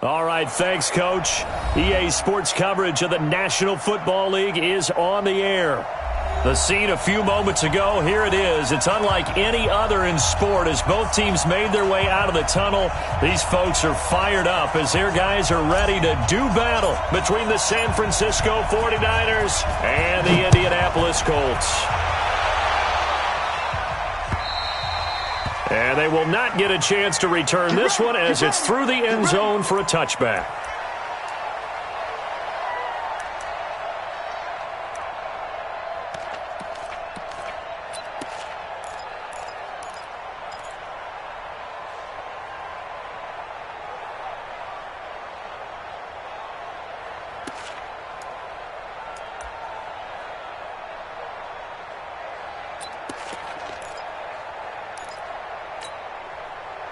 All right, thanks, Coach. EA Sports coverage of the National Football League is on the air. The scene a few moments ago, here it is. It's unlike any other in sport as both teams made their way out of the tunnel. These folks are fired up as their guys are ready to do battle between the San Francisco 49ers and the Indianapolis Colts. And they will not get a chance to return this one as it's through the end zone for a touchback.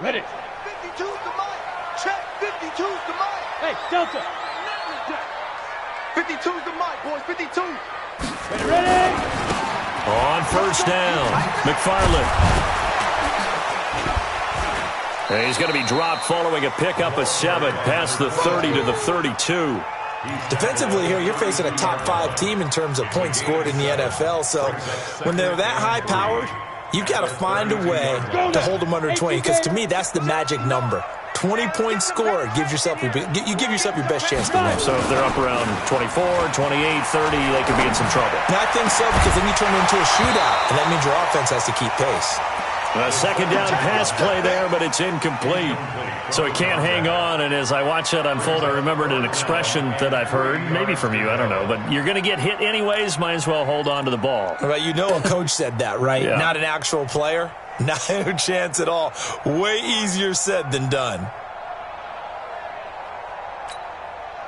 Ready. 52's the mic. Check. 52's the mic. Hey, Delta. 52's the mic, boys. 52. Ready. On first down, McFarland. And he's going to be dropped following a pickup of 7 past the 30 to the 32. Defensively here, you're facing a top-5 team in terms of points scored in the NFL. So when they're that high-powered, you've got to find a way to hold them under 20, because to me, that's the magic number. 20-point score gives yourself you give yourself your best chance to win. So if they're up around 24, 28, 30, they could be in some trouble. And I think so, because then you turn it into a shootout, and that means your offense has to keep pace. A second down pass play there, but it's incomplete. So it can't hang on, and as I watch that unfold, I remembered an expression that I've heard, maybe from you, I don't know, but you're going to get hit anyways, might as well hold on to the ball. Well, you know a coach said that, right? Yeah. Not an actual player. Not a chance at all. Way easier said than done.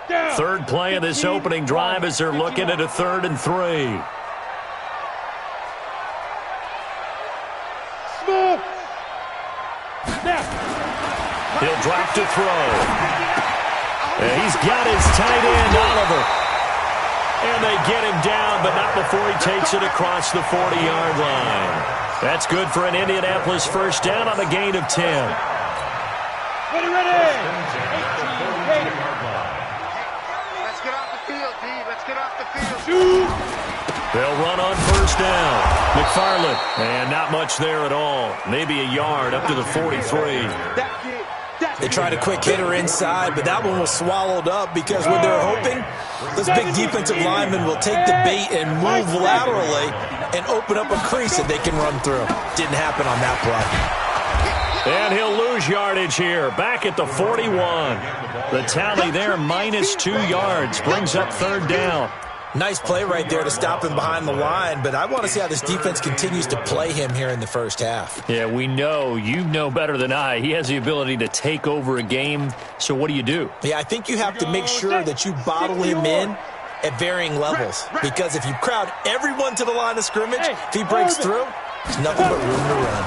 Third play of this opening drive as they're looking at a 3rd and 3. He'll drop to throw. And he's got his tight end, Oliver. And they get him down, but not before he takes it across the 40-yard line. That's good for an Indianapolis first down on a gain of 10. Ready. Let's get off the field, D. Let's get off the field. Shoot. They'll run on first down. McFarland. And not much there at all. Maybe a yard up to the 43. They tried a quick hitter inside, but that one was swallowed up because what they're hoping, this big defensive lineman will take the bait and move laterally and open up a crease that they can run through. Didn't happen on that play. And he'll lose yardage here. Back at the 41. The tally there, -2 yards. Brings up 3rd down. Nice play right there to stop him behind the line, but I want to see how this defense continues to play him here in the first half. Yeah, we know. You know better than I. He has the ability to take over a game. So what do? Yeah, I think you have to make sure that you bottle him in at varying levels, because if you crowd everyone to the line of scrimmage, if he breaks through, there's nothing but room to run.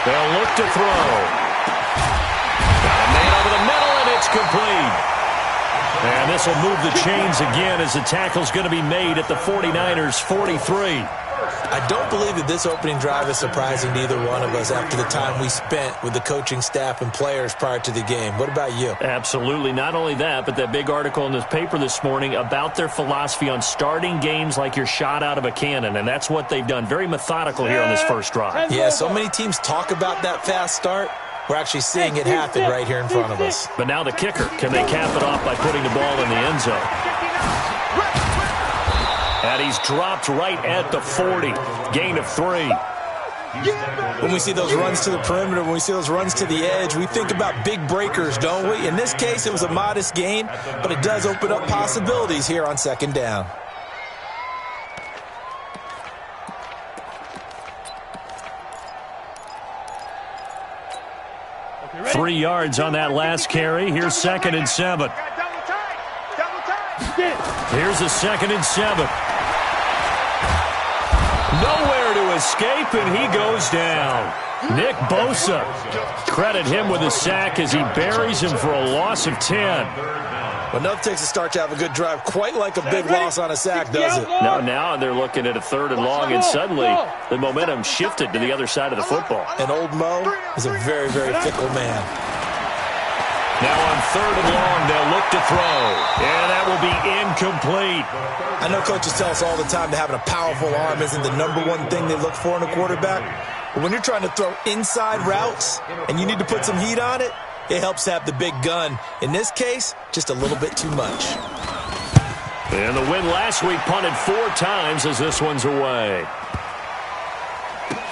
They'll look to throw. Got a man over the middle, and it's complete. And this will move the chains again as the tackle's going to be made at the 49ers' 43. I don't believe that this opening drive is surprising to either one of us after the time we spent with the coaching staff and players prior to the game. What about you? Absolutely. Not only that, but that big article in this paper this morning about their philosophy on starting games like you're shot out of a cannon, and that's what they've done. Very methodical here on this first drive. Yeah, so many teams talk about that fast start. We're actually seeing it happen right here in front of us. But now the kicker. Can they cap it off by putting the ball in the end zone? And he's dropped right at the 40. Gain of 3. When we see those runs to the perimeter, when we see those runs to the edge, we think about big breakers, don't we? In this case, it was a modest gain, but it does open up possibilities here on 2nd down. Okay, 3 yards on that last carry. Here's 2nd and 7. Here's a 2nd and 7. Nowhere to escape, and he goes down. Nick Bosa. Credit him with a sack as he buries him for a loss of 10. Well, enough takes a start to have a good drive, quite like a big loss on a sack, does it? Now they're looking at a 3rd and long, and suddenly the momentum shifted to the other side of the football. And old Mo is a very, very fickle man. Now on 3rd and long, they'll look to throw. And that will be incomplete. I know coaches tell us all the time that having a powerful arm isn't the #1 thing they look for in a quarterback. But when you're trying to throw inside routes and you need to put some heat on it, it helps to have the big gun. In this case, just a little bit too much. And the win last week punted 4 times as this one's away.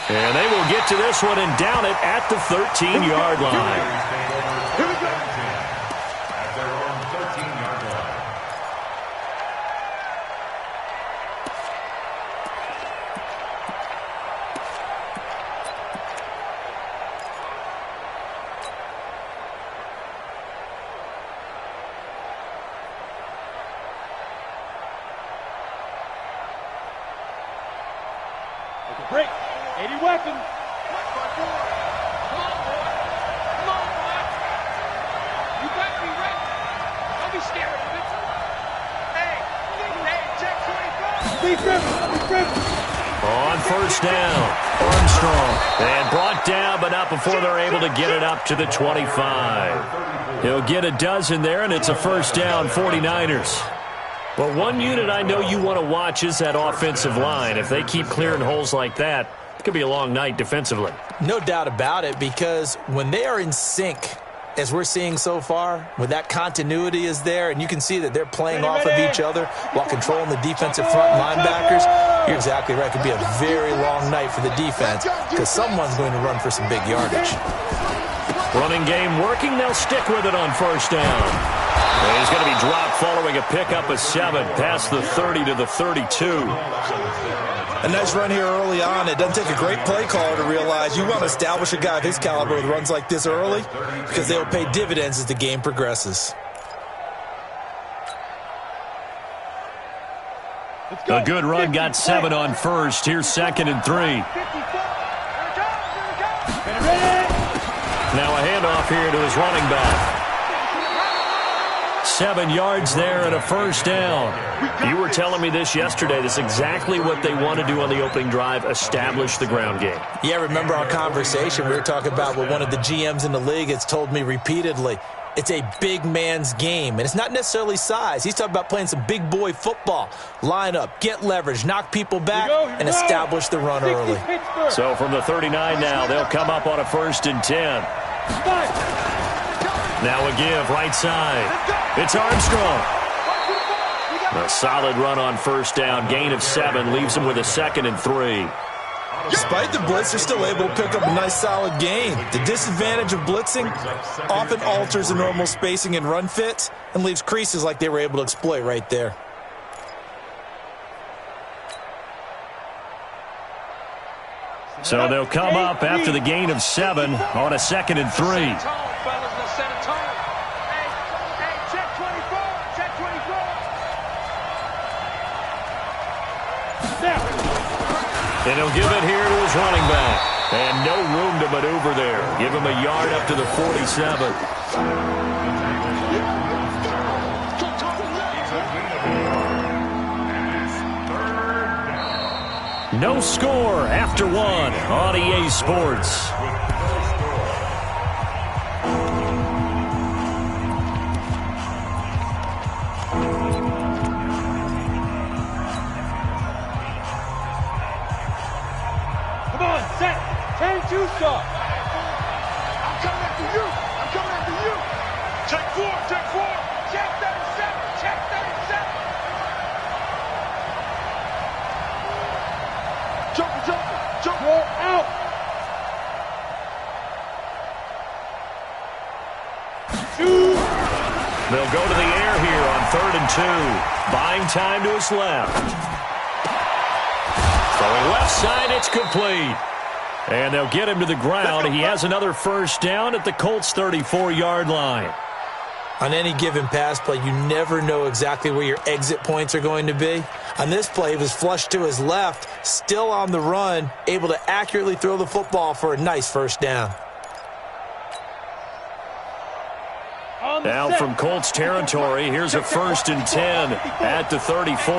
And they will get to this one and down it at the 13-yard line. Here we go. At their own 13-yard line. Take a break. 80 weapons. On 1st down, Armstrong. And brought down, but not before they're able to get it up to the 25. He'll get a dozen there, and it's a 1st down, 49ers. Well, one unit I know you want to watch is that offensive line. If they keep clearing holes like that, it could be a long night defensively. No doubt about it, because when they are in sync, as we're seeing so far, when that continuity is there, and you can see that they're playing off of each other while controlling the defensive front linebackers, you're exactly right. It could be a very long night for the defense because someone's going to run for some big yardage. Running game working. They'll stick with it on 1st down. And he's going to be dropped following a pickup of 7 past the 30 to the 32. A nice run here early on. It doesn't take a great play caller to realize you want to establish a guy of his caliber with runs like this early because they'll pay dividends as the game progresses. A good run got 7 on 1st. Here's 2nd and 3. Now a handoff here to his running back. 7 yards there and a 1st down. You were telling me this yesterday. This is exactly what they want to do on the opening drive, establish the ground game. Yeah, remember our conversation? We were talking about what one of the GMs in the league has told me repeatedly. It's a big man's game, and it's not necessarily size. He's talking about playing some big boy football. Line up, get leverage, knock people back, and establish the run early. So from the 39 now, they'll come up on a 1st and 10. Now a give right side. It's Armstrong. A solid run on 1st down. Gain of 7 leaves him with a 2nd and 3. Despite the blitz, they're still able to pick up a nice solid gain. The disadvantage of blitzing often alters the normal spacing and run fits and leaves creases like they were able to exploit right there. So they'll come up after the gain of 7 on a 2nd and 3. And he'll give it here to his running back. And no room to maneuver there. Give him a yard up to the 47. No score after 1 on EA Sports. Set. 10-2 stop. I'm coming after you. I'm coming after you. Check 4. Check 4. Check 37. Check 37. Jump. Jump. Go out. They'll go to the air here on 3rd and 2. Buying time to his left. Throwing left side, it's complete. And they'll get him to the ground. He has another 1st down at the Colts' 34-yard line. On any given pass play, you never know exactly where your exit points are going to be. On this play, he was flushed to his left, still on the run, able to accurately throw the football for a nice 1st down. Now from Colts territory, here's a 1st and 10 at the 34.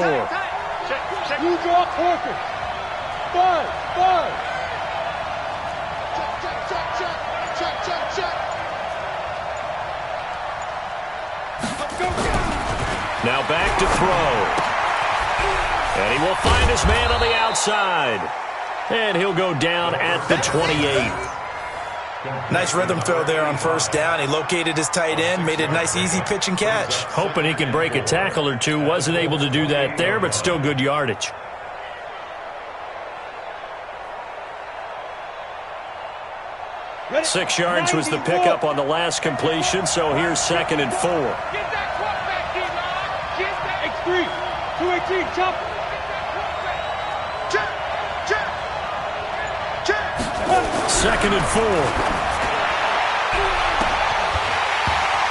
You draw Corker. 5. Check. Now back to throw. And he will find his man on the outside. And he'll go down at the 28. Nice rhythm throw there on first down. He located his tight end, made it a nice, easy pitch and catch. Hoping he can break a tackle or two. Wasn't able to do that there, but still good yardage. Ready? 6 yards was the pickup on the last completion, so here's 2nd and 4. Get that quarterback, D-line. Get that. X3. 218. Chop. Check. Check. Check. 2nd and 4.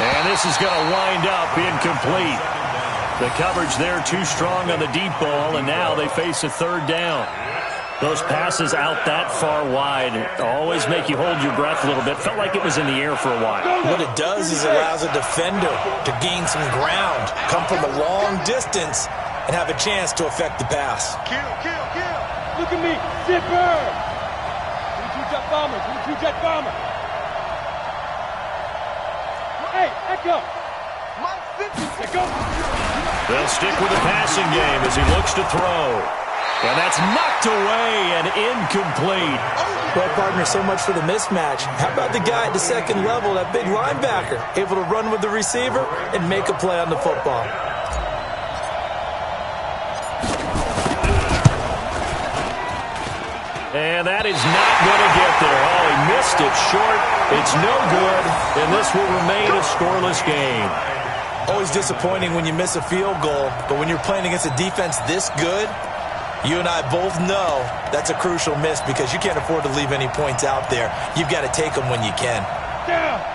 And this is going to wind up incomplete. The coverage there too strong on the deep ball, and now they face a 3rd down. Those passes out that far wide always make you hold your breath a little bit. Felt like it was in the air for a while. What it does is it allows a defender to gain some ground, come from a long distance, and have a chance to affect the pass. Kill, kill, kill. Look at me. Zipper. 22 jet bomber. 22 jet bomber. Hey, Echo. Mike 50. Echo. They'll stick with the passing game as he looks to throw. And that's knocked away and incomplete. Well, partner, so much for the mismatch. How about the guy at the second level, that big linebacker, able to run with the receiver and make a play on the football? And that is not going to get there. Oh, he missed it short. It's no good, and this will remain a scoreless game. Always disappointing when you miss a field goal, but when you're playing against a defense this good, you and I both know that's a crucial miss because you can't afford to leave any points out there. You've got to take them when you can.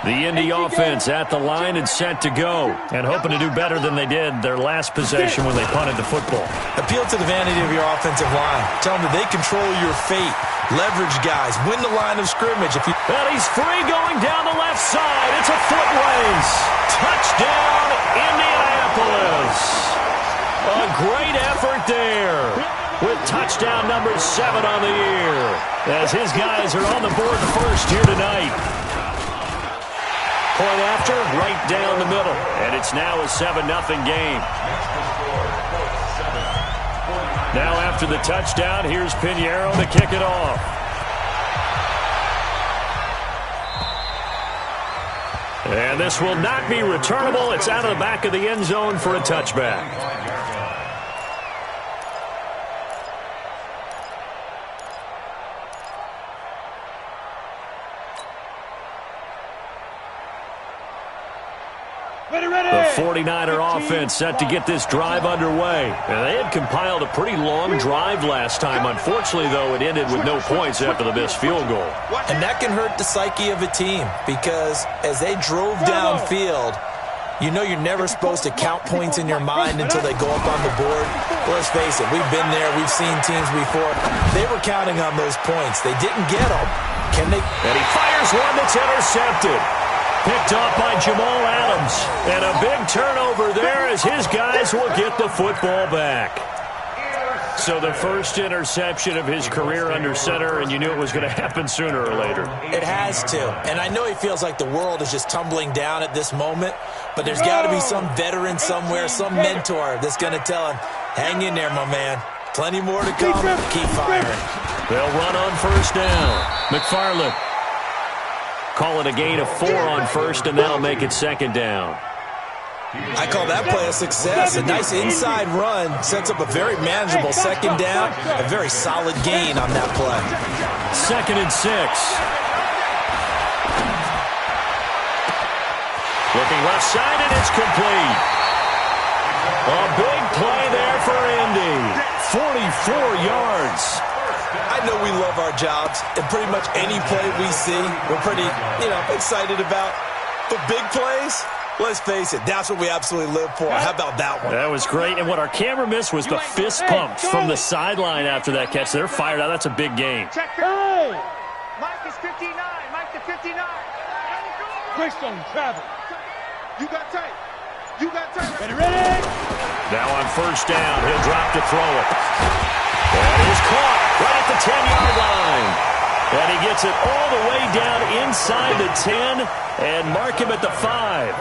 The Indy offense at the line and set to go, and hoping to do better than they did their last possession when they punted the football. Appeal to the vanity of your offensive line. Tell them that they control your fate. Leverage guys. Win the line of scrimmage. And he's free going down the left side. It's a foot race. Touchdown, Indianapolis. A great effort there, with touchdown number 7 on the year, as his guys are on the board first here tonight. Point after, right down the middle, and it's now a 7-0 game. Now after the touchdown, here's Pinheiro to kick it off. And this will not be returnable. It's out of the back of the end zone for a touchback. The 49er offense set to get this drive underway. And they had compiled a pretty long drive last time. Unfortunately, though, it ended with no points after the missed field goal. And that can hurt the psyche of a team because as they drove downfield, you know you're never supposed to count points in your mind until they go up on the board. Let's face it, we've been there. We've seen teams before. They were counting on those points. They didn't get them. Can they? And he fires one that's intercepted. Picked off by Jamal Adams. And a big turnover there as his guys will get the football back. So the first interception of his career under center, and you knew it was going to happen sooner or later. It has to. And I know he feels like the world is just tumbling down at this moment, but there's got to be some veteran somewhere, some mentor that's going to tell him, hang in there, my man. Plenty more to come. Keep firing. They'll run on first down. McFarland. Call it a gain of 4 on first, and that'll make it second down. I call that play a success. A nice inside run sets up a very manageable second down. A very solid gain on that play. 2nd and 6. Looking left side, and it's complete. A big play there for Indy. 44 yards. I know we love our jobs, and pretty much any play we see, we're pretty, excited about. But big plays, let's face it, that's what we absolutely live for. How about that one? That was great, and what our camera missed was the fist pumps from the sideline after that catch. They're fired out. That's a big game. Hey! Mike is 59. Mike to 59. Greystone travel. You got tight. You got tight. Ready? Now on first down, he'll drop to throw it. And he's caught right at the 10-yard line. And he gets it all the way down inside the 10 and mark him at the 5.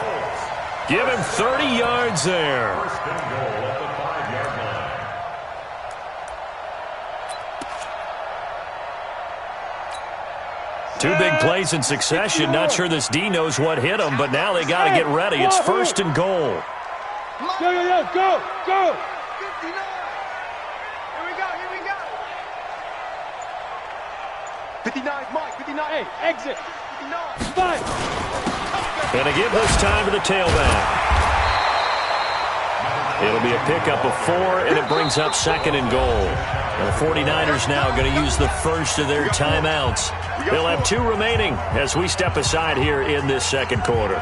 Give him 30 yards there. First and goal at the 5-yard line. Two big plays in succession. Not sure this D knows what hit him, but now they got to get ready. It's first and goal. Go, go, go, go, go. 59. Here we go, here we go. 59, Mike, 59. Hey, exit. 59. Five. And to give this time to the tailback. It'll be a pickup of 4, and it brings up second and goal. And the 49ers now going to use the first of their timeouts. They'll have 2 remaining as we step aside here in this second quarter.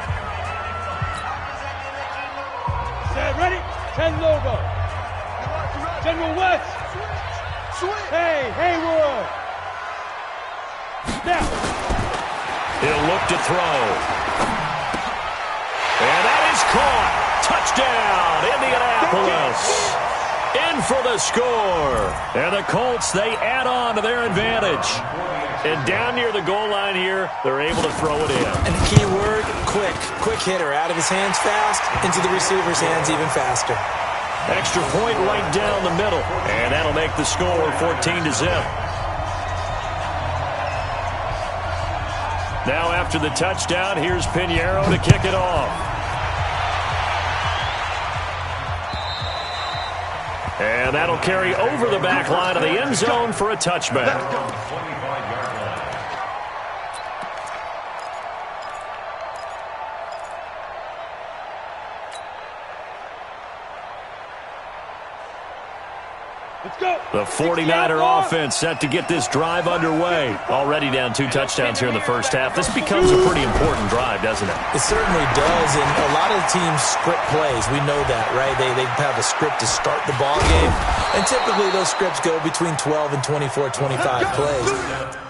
Set, ready? 10 logo. General West. Hey, Haywood. Now. He'll look to throw. And that is caught. Touchdown, Indianapolis. In for the score. And the Colts, they add on to their advantage. And down near the goal line here, they're able to throw it in. And the key word, quick. Quick hitter. Out of his hands fast, into the receiver's hands even faster. Extra point right down the middle. And that'll make the score 14-0. Now after the touchdown, here's Pinheiro to kick it off. And that'll carry over the back line of the end zone for a touchback. 25-yard line. Let's go. The 49er offense set to get this drive underway. Already down 2 touchdowns here in the first half. This becomes a pretty important drive, doesn't it? It certainly does, and a lot of teams script plays. We know that, right? They have a script to start the ball game, and typically those scripts go between 12 and 24, 25 plays.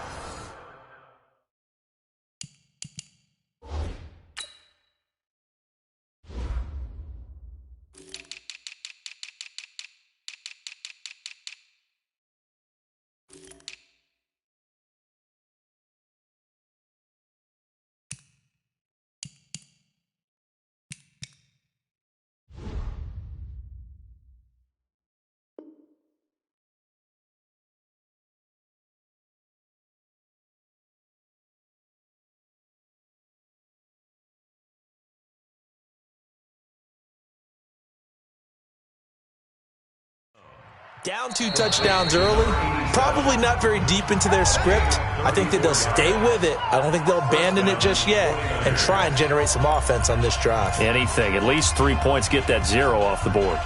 Down 2 touchdowns early, probably not very deep into their script. I think that they'll stay with it. I don't think they'll abandon it just yet and try and generate some offense on this drive. Anything. At least 3 points, get that 0 off the board.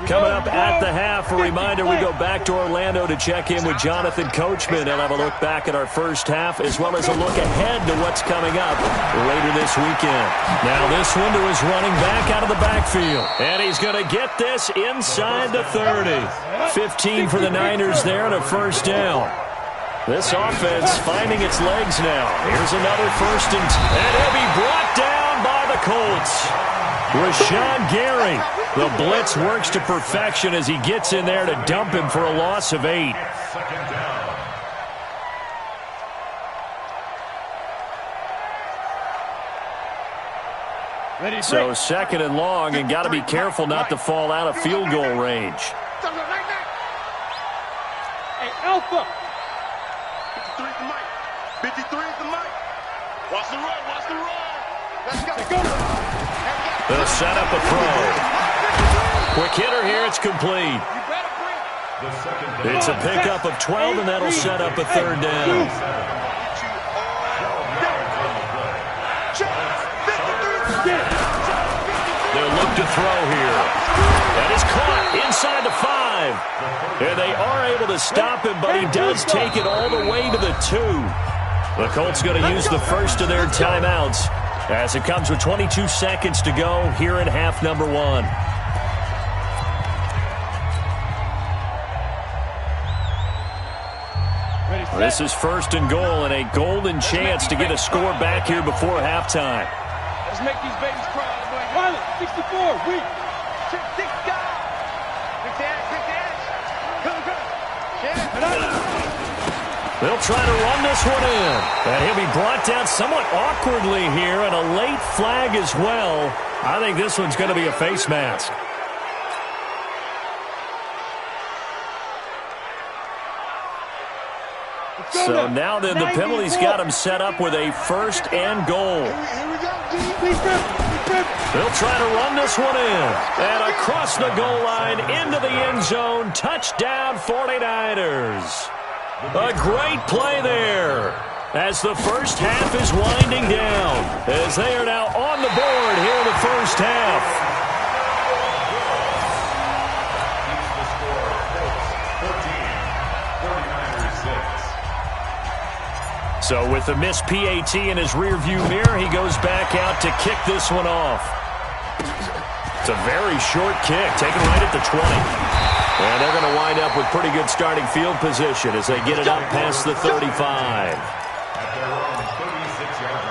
Coming up at the half, a reminder, we go back to Orlando to check in with Jonathan Coachman and have a look back at our first half as well as a look ahead to what's coming up later this weekend. Now this one to his running back out of the backfield. And he's going to get this inside the 30. 15 for the Niners there and a first down. This offense finding its legs now. Here's another first and he'll be brought down by the Colts. Rashawn Gary, the blitz works to perfection as he gets in there to dump him for a loss of 8. Second down. Ready, So second and long, and got to be careful not to fall out of field goal range. Hey, Alpha. 53 is the mic. 53 is the mic. Watch the run, watch the run. Let's go. Let's go. They'll set up a throw. Quick hitter here, it's complete. The second down. It's a pickup of 12, and that'll set up a third down. They'll look to throw here. That is caught inside the 5. And they are able to stop him, but he does take it all the way to the 2. The Colts going to use the first of their timeouts as it comes with 22 seconds to go here in half number 1. This is first and goal and a golden chance to get a score back here before halftime. Let's make these babies cry. Pilot, 64, weak. Six guys. Big dash, big dash. Go, go. They'll try to run this one in. And he'll be brought down somewhat awkwardly here, and a late flag as well. I think this one's going to be a face mask. So now then, the penalty's got him set up with a 1st and goal. Here we go, D. They'll try to run this one in. And across the goal line, into the end zone. Touchdown, 49ers. A great play there as the first half is winding down, as they are now on the board here in the first half. So with the missed PAT in his rearview mirror, he goes back out to kick this one off. It's a very short kick, taken right at the 20. And they're going to wind up with pretty good starting field position as they get it up past the 35. At their own 36-yard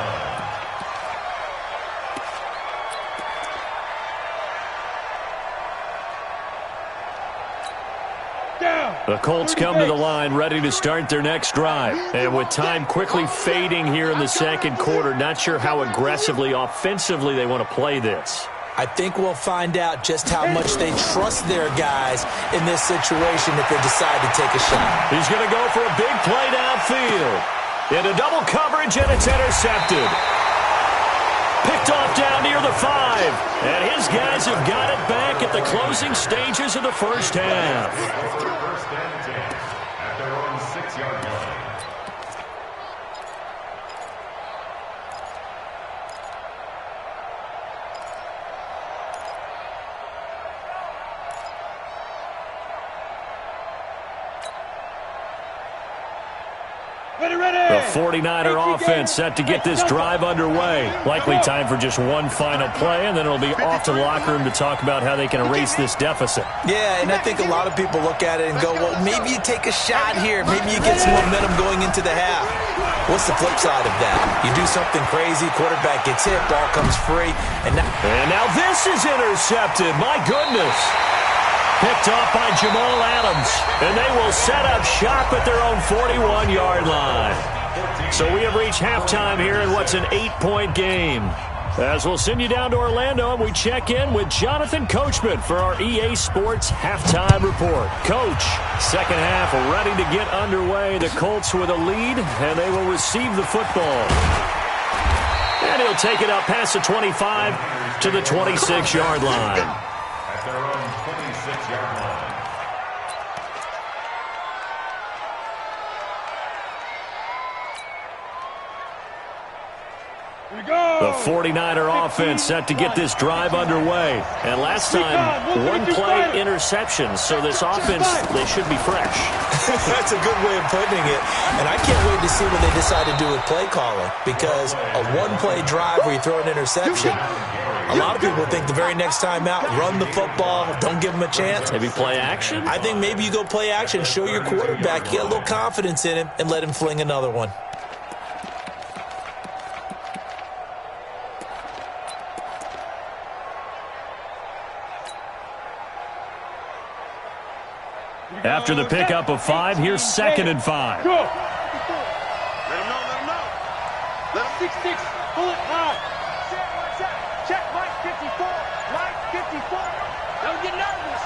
line. The Colts come to the line ready to start their next drive. And with time quickly fading here in the second quarter, not sure how aggressively, offensively they want to play this. I think we'll find out just how much they trust their guys in this situation if they decide to take a shot. He's going to go for a big play downfield. Into double coverage, and it's intercepted. Picked off down near the 5. And his guys have got it back at the closing stages of the first half. First and 10 at their own 6-yard line. The 49er offense set to get this drive underway. Likely time for just one final play, and then it'll be off to the locker room to talk about how they can erase this deficit. Yeah, and I think a lot of people look at it and go, well, maybe you take a shot here. Maybe you get some momentum going into the half. What's the flip side of that? You do something crazy, quarterback gets hit, ball comes free. And now this is intercepted. My goodness. Picked off by Jamal Adams, and they will set up shop at their own 41-yard line. So we have reached halftime here in what's an 8-point game. As we'll send you down to Orlando, and we check in with Jonathan Coachman for our EA Sports Halftime Report. Coach, second half ready to get underway. The Colts with a lead, and they will receive the football. And he'll take it up past the 25 to the 26-yard line. At their own 26-yard line. The 49er offense set to get this drive underway. And last time, one play interception. So this offense, they should be fresh. That's a good way of putting it. And I can't wait to see what they decide to do with play calling. Because a one-play drive where you throw an interception, a lot of people think the very next time out, run the football, don't give them a chance. Maybe play action? I think maybe you go play action, show your quarterback, get a little confidence in him, and let him fling another one. After the pickup of 5, here's 2nd and 5. Go. Let him know, let him know. Let him 6-6. Pull it high. Check, Mike 54. Mike 54. Don't get nervous.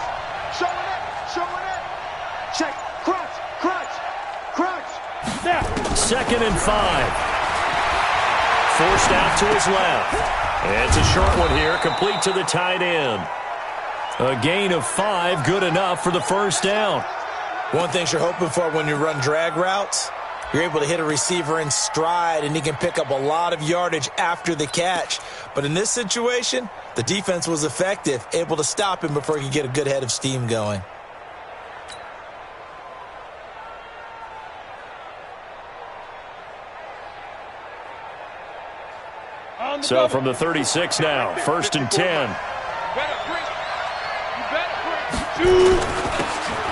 Showing it. Check, crunch. Snap. 2nd and 5. Forced out to his left. It's a short one here, complete to the tight end. A gain of 5, good enough for the first down. One thing you're hoping for when you run drag routes, you're able to hit a receiver in stride, and he can pick up a lot of yardage after the catch. But in this situation, the defense was effective, able to stop him before he could get a good head of steam going. So from the 36 now, 1st and 10.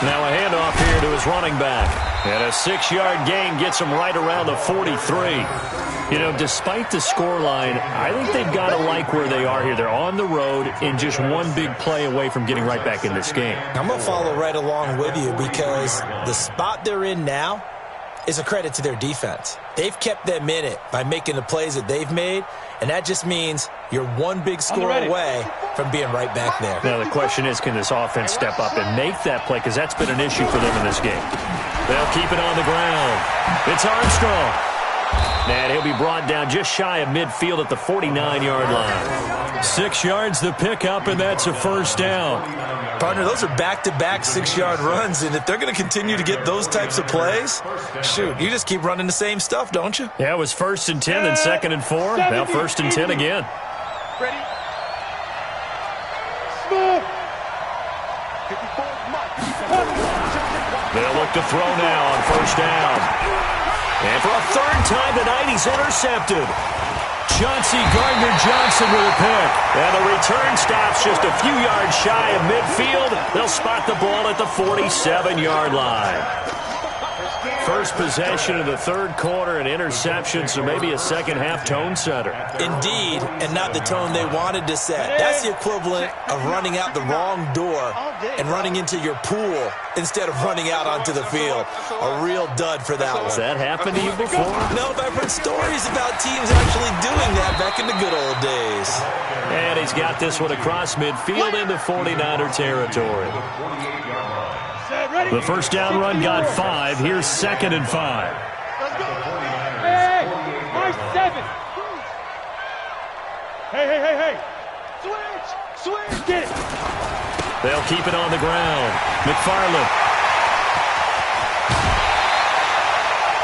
Now a handoff here to his running back. And a 6-yard gain gets him right around the 43. You know, despite the scoreline, I think they've got to like where they are here. They're on the road and just one big play away from getting right back in this game. I'm going to follow right along with you because the spot they're in now is a credit to their defense. They've kept them in it by making the plays that they've made, and that just means you're one big score away from being right back there. Now, the question is, can this offense step up and make that play? Because that's been an issue for them in this game. They'll keep it on the ground. It's Armstrong. And he'll be brought down just shy of midfield at the 49-yard line. 6 yards the pickup, and that's a first down. Partner, those are back-to-back 6-yard runs, and if they're going to continue to get those types of plays, shoot, you just keep running the same stuff, don't you? Yeah, it was 1st and 10, then 2nd and 4. Now 1st and 10 again. Ready? Smooth. They'll look to throw now on 1st down. And for a 3rd time tonight, he's intercepted. Chauncey Gardner-Johnson with a pick. And the return stops just a few yards shy of midfield. They'll spot the ball at the 47-yard line. First possession of the 3rd quarter, an interception, so maybe a second-half tone setter. Indeed, and not the tone they wanted to set. That's the equivalent of running out the wrong door and running into your pool instead of running out onto the field. A real dud for that one. Has that happened to you before? No, but I've heard stories about teams actually doing that back in the good old days. And he's got this one across midfield into 49er territory. The first down run got 5. Here's 2nd and 5. Hey, my 7. Hey. Switch. Get it. They'll keep it on the ground. McFarland.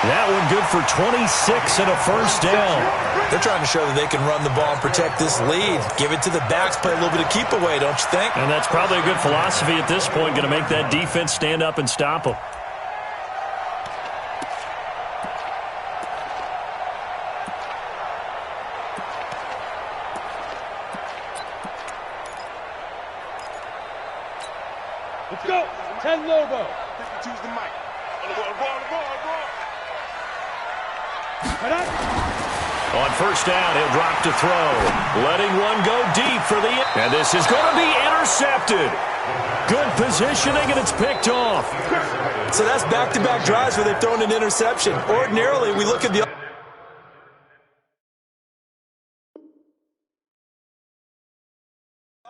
That one good for 26 and a first down. They're trying to show that they can run the ball and protect this lead. Give it to the backs, play a little bit of keep away, don't you think? And that's probably a good philosophy at this point, going to make that defense stand up and stop them. Let's go. 10 Lobo. Choose the mic. Ball. On first down, he'll drop to throw. Letting one go deep for the... And this is going to be intercepted. Good positioning, and it's picked off. So that's back-to-back drives where they've thrown an interception. Ordinarily, we look at the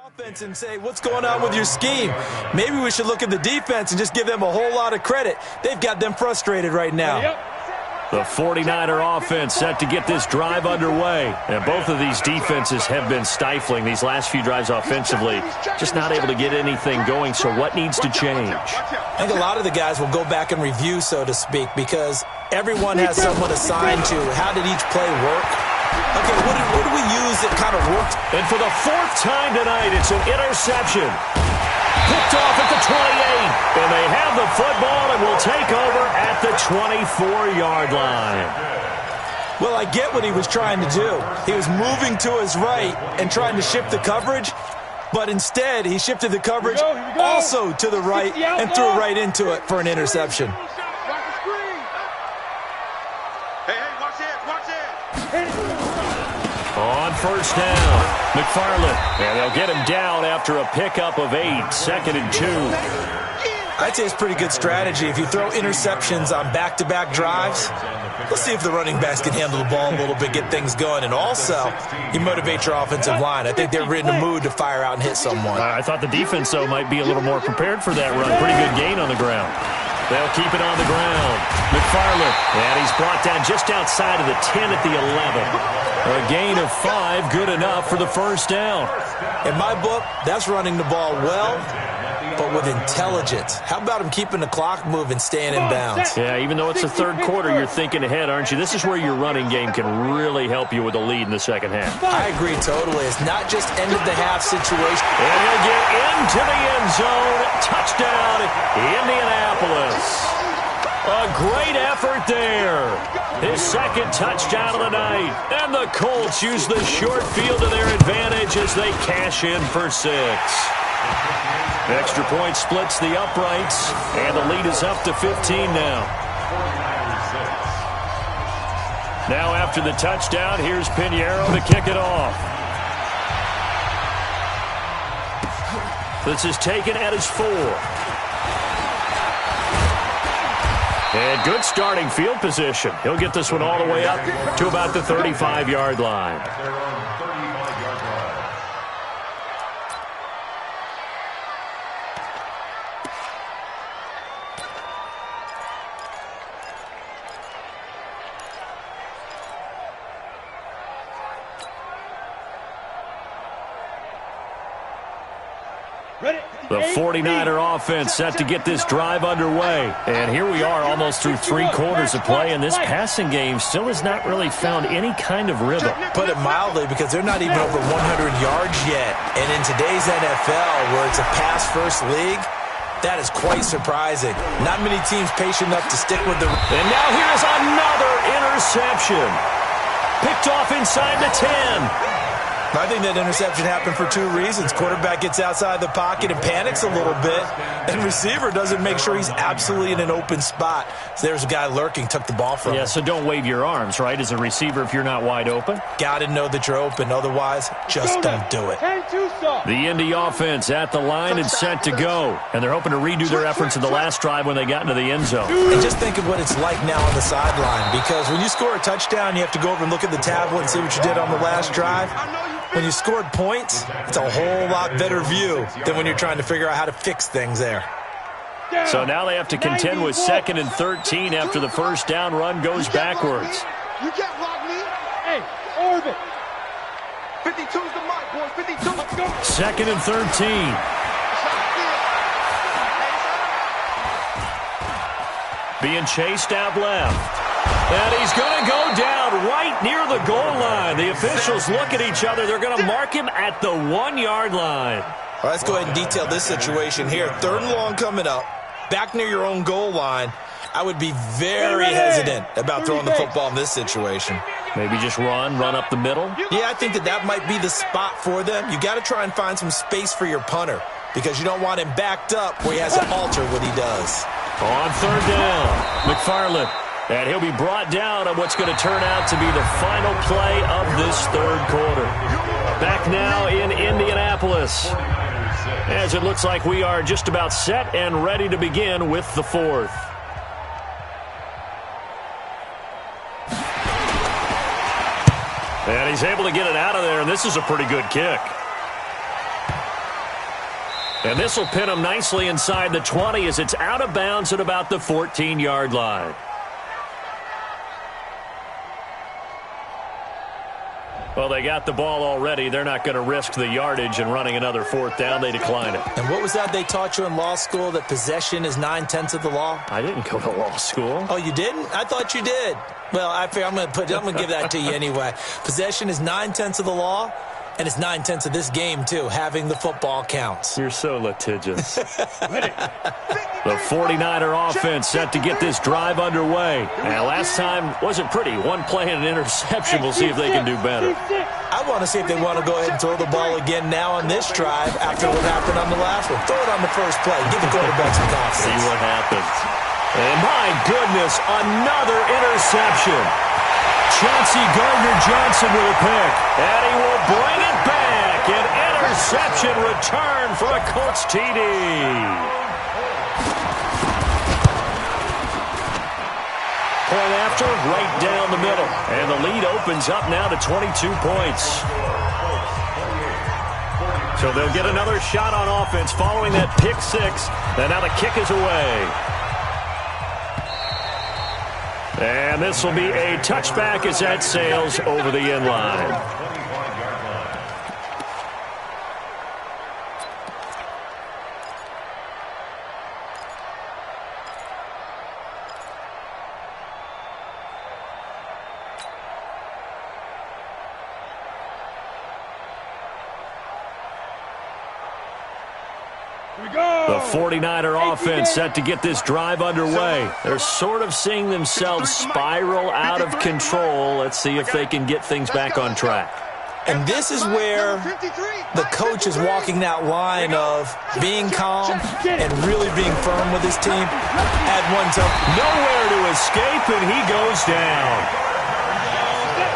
offense and say, what's going on with your scheme? Maybe we should look at the defense and just give them a whole lot of credit. They've got them frustrated right now. The 49er offense set to get this drive underway. And both of these defenses have been stifling these last few drives offensively. Just not able to get anything going, so what needs to change? I think a lot of the guys will go back and review, so to speak, because everyone has someone assigned to how did each play work. Okay, what do we use that kind of worked? And for the 4th time tonight, it's an interception. Picked off at the 28, and they have the football and will take over at the 24-yard line. Well, I get what he was trying to do. He was moving to his right and trying to shift the coverage, but instead he shifted the coverage also to the right and threw right into it for an interception. Hey, watch it. On first down, McFarland. And they'll get him down after a pickup of 8, 2nd and 2. I'd say it's pretty good strategy. If you throw interceptions on back-to-back drives, let's see if the running backs can handle the ball a little bit, get things going. And also, you motivate your offensive line. I think they're in the mood to fire out and hit someone. I thought the defense, though, might be a little more prepared for that run. Pretty good gain on the ground. They'll keep it on the ground. McFarland, and he's brought down just outside of the 10 at the 11. A gain of 5, good enough for the first down. In my book, that's running the ball well, but with intelligence. How about him keeping the clock moving, staying in bounds? Yeah, even though it's the 3rd quarter, you're thinking ahead, aren't you? This is where your running game can really help you with a lead in the second half. I agree totally. It's not just end-of-the-half situation. And he'll get into the end zone. Touchdown, Indianapolis. A great effort there. His 2nd touchdown of the night. And the Colts use the short field to their advantage as they cash in for 6. Extra point splits the uprights, and the lead is up to 15 now. Now after the touchdown, here's Pinheiro to kick it off. This is taken at his 4. And good starting field position. He'll get this one all the way up to about the 35-yard line. At their own 35-yard line. The 49er offense set to get this drive underway. And here we are almost through 3 quarters of play, and this passing game still has not really found any kind of rhythm. Put it mildly, because they're not even over 100 yards yet. And in today's NFL, where it's a pass-first league, that is quite surprising. Not many teams patient enough to stick with the... And now here's another interception. Picked off inside the 10. I think that interception happened for 2 reasons. Quarterback gets outside the pocket and panics a little bit, and receiver doesn't make sure he's absolutely in an open spot. So there's a guy lurking, took the ball from him. Yeah, so don't wave your arms, right, as a receiver if you're not wide open. Got to know that you're open. Otherwise, just don't do it. The Indy offense at the line and set to go. And they're hoping to redo their efforts in the last drive when they got into the end zone. And just think of what it's like now on the sideline, because when you score a touchdown, you have to go over and look at the tablet and see what you did on the last drive. When you scored points, it's a whole lot better view than when you're trying to figure out how to fix things there. So now they have to contend with 2nd and 13 after the first down run goes backwards. You can't block me. Hey, orbit. 52's the mark, boys. 52. Let's go. 2nd and 13. Being chased out left. And he's going to go down right near the goal line. The officials look at each other. They're going to mark him at the 1-yard line. All right, let's go ahead and detail this situation here. 3rd and long coming up. Back near your own goal line. I would be very hesitant about throwing the football in this situation. Maybe just run up the middle. Yeah, I think that might be the spot for them. You got to try and find some space for your punter, because you don't want him backed up where he has to alter what he does. On 3rd down, McFarland. And he'll be brought down on what's going to turn out to be the final play of this 3rd quarter. Back now in Indianapolis, as it looks like we are just about set and ready to begin with the 4th. And he's able to get it out of there, and this is a pretty good kick. And this will pin him nicely inside the 20 as it's out of bounds at about the 14-yard line. Well, they got the ball already. They're not going to risk the yardage and running another 4th down. They decline it. And what was that they taught you in law school, that possession is 9/10 of the law? I didn't go to law school. Oh, you didn't? I thought you did. Well, I figure I'm going to give that to you anyway. Possession is 9/10 of the law, and it's 9/10 of this game, too. Having the football counts. You're so litigious. The 49er offense set to get this drive underway. And last time wasn't pretty. 1 play and an interception. We'll see if they can do better. I want to see if they want to go ahead and throw the ball again now on this drive after what happened on the last one. Throw it on the first play. Give the quarterback some confidence. See what happens. And my goodness, another interception. Chauncey Gardner-Johnson with a pick. And he will bring it back. An interception return for a Colts TD. Point after, right down the middle. And the lead opens up now to 22 points. So they'll get another shot on offense following that pick 6. And now the kick is away. And this will be a touchback as that sails over the end line. The 49er offense set to get this drive underway. They're sort of seeing themselves spiral out of control. Let's see if they can get things back on track. And this is where the coach is walking that line of being calm and really being firm with his team. At one time, nowhere to escape, and he goes down.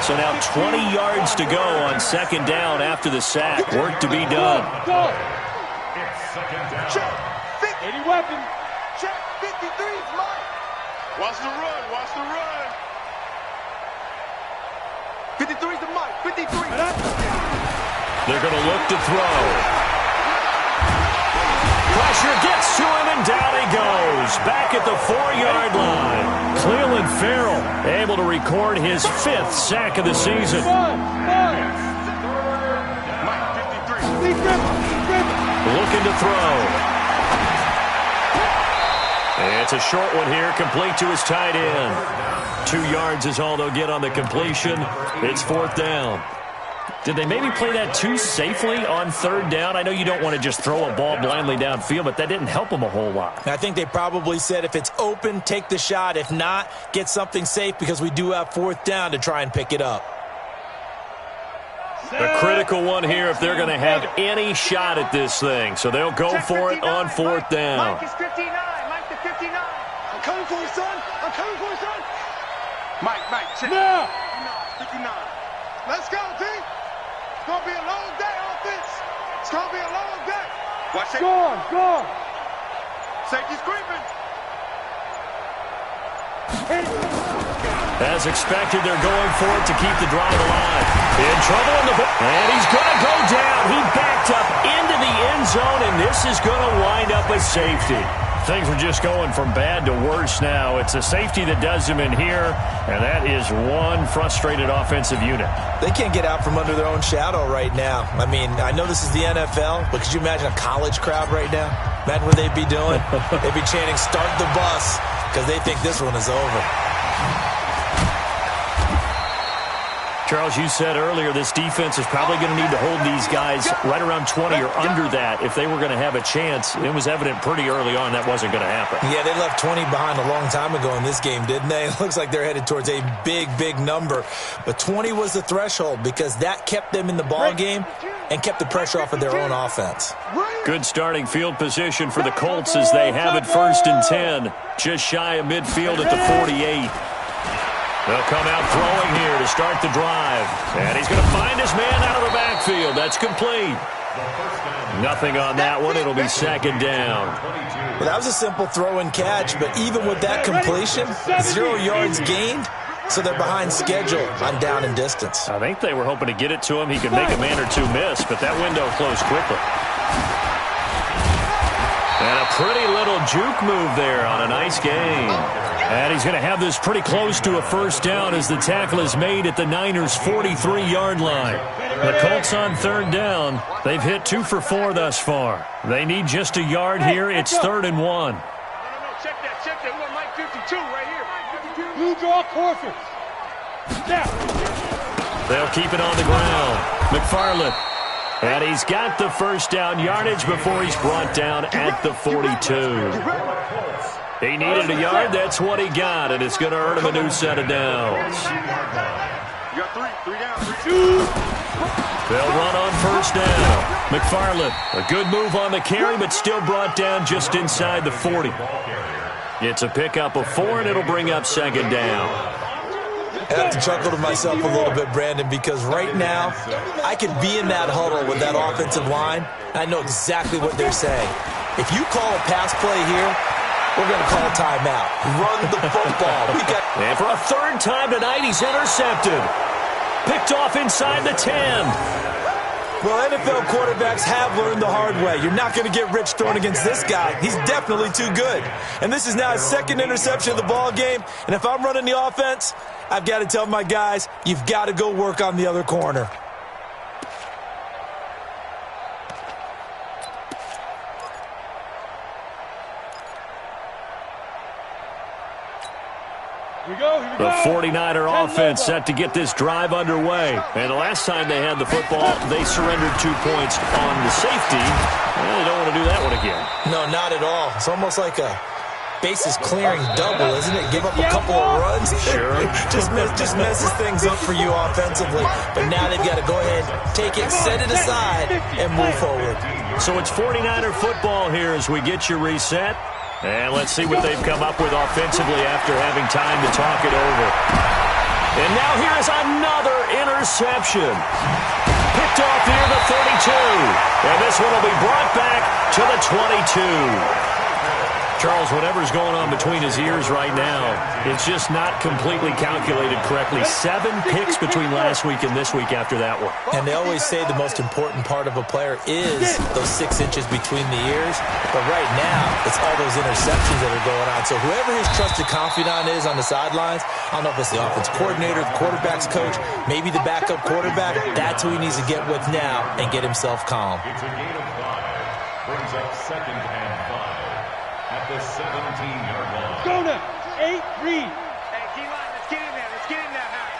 So now 20 yards to go on 2nd down after the sack. Work to be done. Check. 50. Any weapon. Check. 53's mine. Watch the run. Watch the run. 53's the mic. 53. They're going to look to throw. Pressure gets to him, and down he goes. Back at the 4-yard line. Cleveland Farrell able to record his 5th sack of the season. Looking to throw. It's a short one here, complete to his tight end. 2 yards is all they'll get on the completion. It's 4th down. Did they maybe play that too safely on 3rd down? I know you don't want to just throw a ball blindly downfield, but that didn't help them a whole lot. I think they probably said if it's open, take the shot. If not, get something safe because we do have 4th down to try and pick it up. A critical one here if they're going to have any shot at this thing. So they'll go for it on 4th down. Mike is 59. Mike the 59. I'm coming for you, son. I'm coming for you, son. Mike, check. Now. 59. Let's go, T. It's going to be a long day, offense. It's going to be a long day. Watch it. Gone. Safety's creeping. As expected, they're going for it to keep the drive alive. In trouble in the ball. And he's going to go down. He backed up into the end zone, and this is going to wind up a safety. Things are just going from bad to worse now. It's a safety that does him in here, and that is one frustrated offensive unit. They can't get out from under their own shadow right now. I mean, I know this is the NFL, but could you imagine a college crowd right now? Imagine what they'd be doing. They'd be chanting, "Start the bus," because they think this one is over. Charles, you said earlier this defense is probably going to need to hold these guys right around 20 or under that if they were going to have a chance. It was evident pretty early on that wasn't going to happen. Yeah, they left 20 behind a long time ago in this game, didn't they? It looks like they're headed towards a big number. But 20 was the threshold because that kept them in the ball game and kept the pressure off of their own offense. Good starting field position for the Colts as they have it 1st and 10. Just shy of midfield at the 48. They'll come out throwing here to start the drive. And he's going to find his man out of the backfield. That's complete. Nothing on that one. It'll be 2nd down. Well, that was a simple throw and catch, but even with that completion, 0 yards gained, so they're behind schedule on down and distance. I think they were hoping to get it to him. He could make a man or two miss, but that window closed quickly. And a pretty little juke move there on a nice gain. And he's going to have this pretty close to a 1st down as the tackle is made at the Niners' 43-yard line. The Colts on 3rd down. They've hit 2 for 4 thus far. They need just a yard here. It's 3rd and 1. No. Check that. We want Mike 52 right here. Blue draw courses. Now. They'll keep it on the ground. McFarland. And he's got the 1st down yardage before he's brought down at the 42. He needed a yard. That's what he got, and it's going to earn him a new set of downs. You got 3 down. 2. They'll run on 1st down. McFarland, a good move on the carry, but still brought down just inside the 40. It's a pickup of 4, and it'll bring up 2nd down. I have to chuckle to myself a little bit, Brandon, because right now I could be in that huddle with that offensive line. I know exactly what they're saying. If you call a pass play here, we're going to call timeout. Run the football. And for a 3rd time tonight, he's intercepted. Picked off inside the 10. Well, NFL quarterbacks have learned the hard way. You're not going to get rich throwing against this guy. He's definitely too good. And this is now his 2nd interception of the ball game. And if I'm running the offense, I've got to tell my guys, you've got to go work on the other corner. The 49er offense set to get this drive underway. And the last time they had the football, they surrendered 2 points on the safety. Well, they don't want to do that one again. No, not at all. It's almost like a bases clearing double, isn't it? Give up a couple of runs. Sure. just messes things up for you offensively. But now they've got to go ahead, take it, set it aside, and move forward. So it's 49er football here as we get you reset. And let's see what they've come up with offensively after having time to talk it over. And now here is another interception. Picked off near the 32. And this one will be brought back to the 22. Charles, whatever's going on between his ears right now, it's just not completely calculated correctly. 7 picks between last week and this week after that one. And they always say the most important part of a player is those 6 inches between the ears. But right now, it's all those interceptions that are going on. So whoever his trusted confidant is on the sidelines, I don't know if it's the offense coordinator, the quarterback's coach, maybe the backup quarterback, that's who he needs to get with now and get himself calm. It's a gain of 5. Brings up 2nd and 5 at the 17-yard line. Go now. 8-3. Hey, D-line, let's get in there. Let's get in there, High.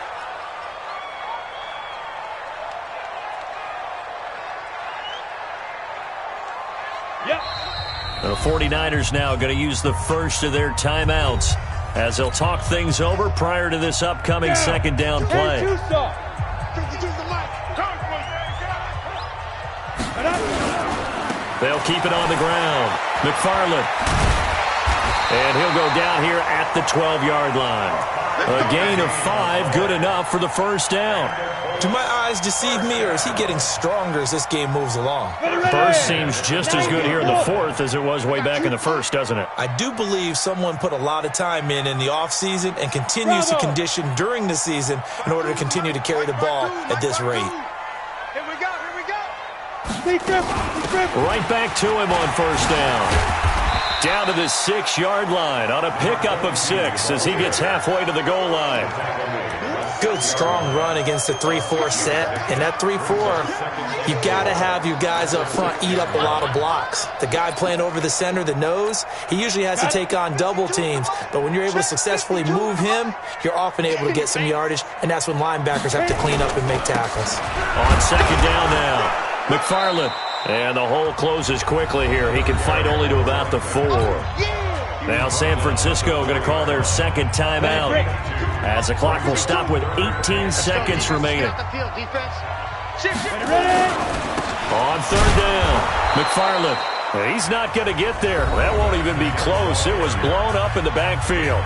Yep. The 49ers now going to use the first of their timeouts as they'll talk things over prior to this upcoming second down play. Hey, Tusa. They'll keep it on the ground. McFarland. And he'll go down here at the 12-yard line. A gain of 5, good enough for the first down. Do my eyes deceive me, or is he getting stronger as this game moves along? First seems just as good here in the fourth as it was way back in the first, doesn't it? I do believe someone put a lot of time in the offseason and continues to condition during the season in order to continue to carry the ball at this rate. Here we go. Here we go. Right back to him on first down. Down to the 6-yard line on a pickup of 6 as he gets halfway to the goal line. Good, strong run against the 3-4 set. And that 3-4, you've got to have your guys up front eat up a lot of blocks. The guy playing over the center, the nose, he usually has to take on double teams. But when you're able to successfully move him, you're often able to get some yardage, and that's when linebackers have to clean up and make tackles. On second down now, McFarland. And the hole closes quickly here. He can fight only to about the 4. Now San Francisco going to call their second timeout as the clock will stop with 18 seconds remaining. On third down, McFarland. He's not going to get there. That won't even be close. It was blown up in the backfield.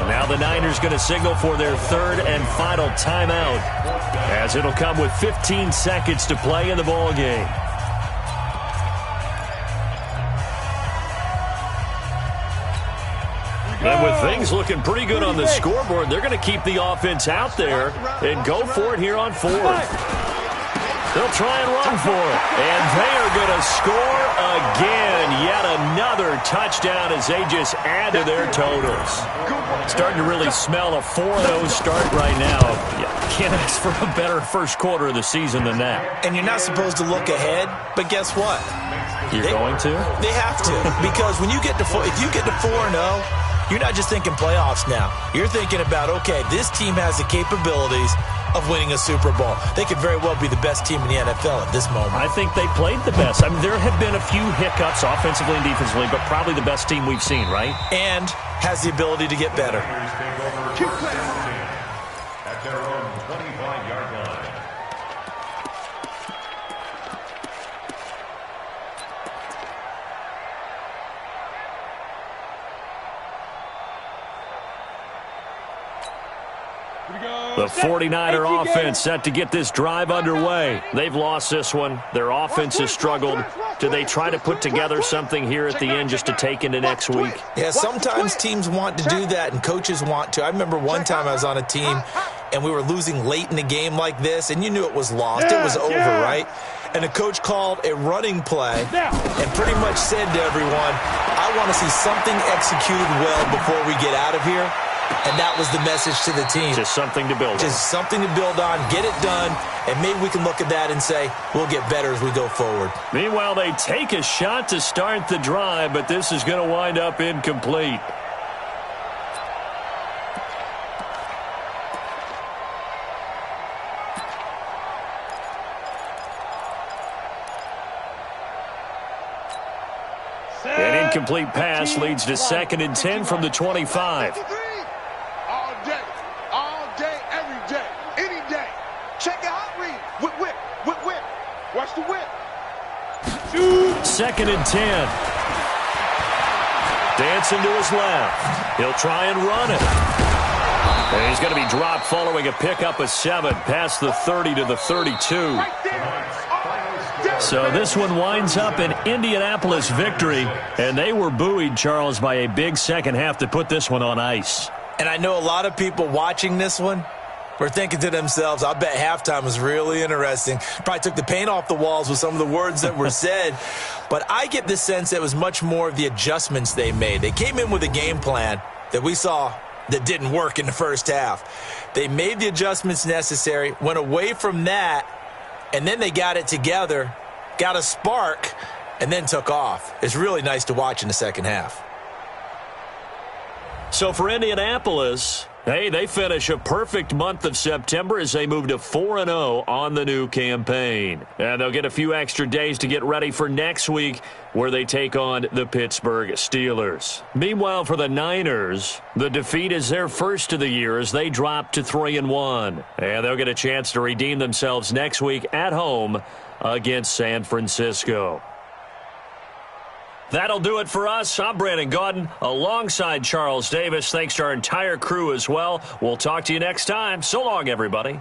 And now the Niners going to signal for their third and final timeout as it'll come with 15 seconds to play in the ball game. And with things looking pretty good on the scoreboard, they're going to keep the offense out there and go for it here on 4th. They'll try and run for it. And they are going to score again. Yet another touchdown as they just add to their totals. Starting to really smell a 4-0 start right now. You can't ask for a better first quarter of the season than that. And you're not supposed to look ahead, but guess what? You're going to? They have to. Because when you get to if you get to 4-0, you're not just thinking playoffs now. You're thinking about, okay, this team has the capabilities of winning a Super Bowl. They could very well be the best team in the NFL at this moment. I think they played the best. I mean, there have been a few hiccups offensively and defensively, but probably the best team we've seen, right? And has the ability to get better. At their own 25-yard line. The 49er offense set to get this drive underway. They've lost this one. Their offense has struggled. Do they try to put together something here at the end just to take into next week? Yeah, sometimes teams want to do that and coaches want to. I remember one time I was on a team and we were losing late in the game like this, and you knew it was lost. It was over, right? And the coach called a running play and pretty much said to everyone, I want to see something executed well before we get out of here. And that was the message to the team. Just something to build on. Just something to build on, get it done, and maybe we can look at that and say, we'll get better as we go forward. Meanwhile, they take a shot to start the drive, but this is going to wind up incomplete. An incomplete pass leads to 2nd and 10 from the 25. All day, every day, any day. Check it out, read. Whip. Watch the whip. 2nd and 10. Dancing to his left. He'll try and run it. And he's going to be dropped following a pickup of 7 past the 30 to the 32. So this one winds up an Indianapolis victory, and they were buoyed, Charles, by a big second half to put this one on ice. And I know a lot of people watching this one were thinking to themselves, I bet halftime was really interesting. Probably took the paint off the walls with some of the words that were said. But I get the sense that it was much more of the adjustments they made. They came in with a game plan that we saw that didn't work in the first half. They made the adjustments necessary, went away from that, and then they got it together, got a spark, and then took off. It's really nice to watch in the second half. So for Indianapolis, hey, they finish a perfect month of September as they move to 4-0 on the new campaign. And they'll get a few extra days to get ready for next week where they take on the Pittsburgh Steelers. Meanwhile, for the Niners, the defeat is their first of the year as they drop to 3-1. And they'll get a chance to redeem themselves next week at home against San Francisco. That'll do it for us. I'm Brandon Gaudin alongside Charles Davis. Thanks to our entire crew as well. We'll talk to you next time. So long, everybody.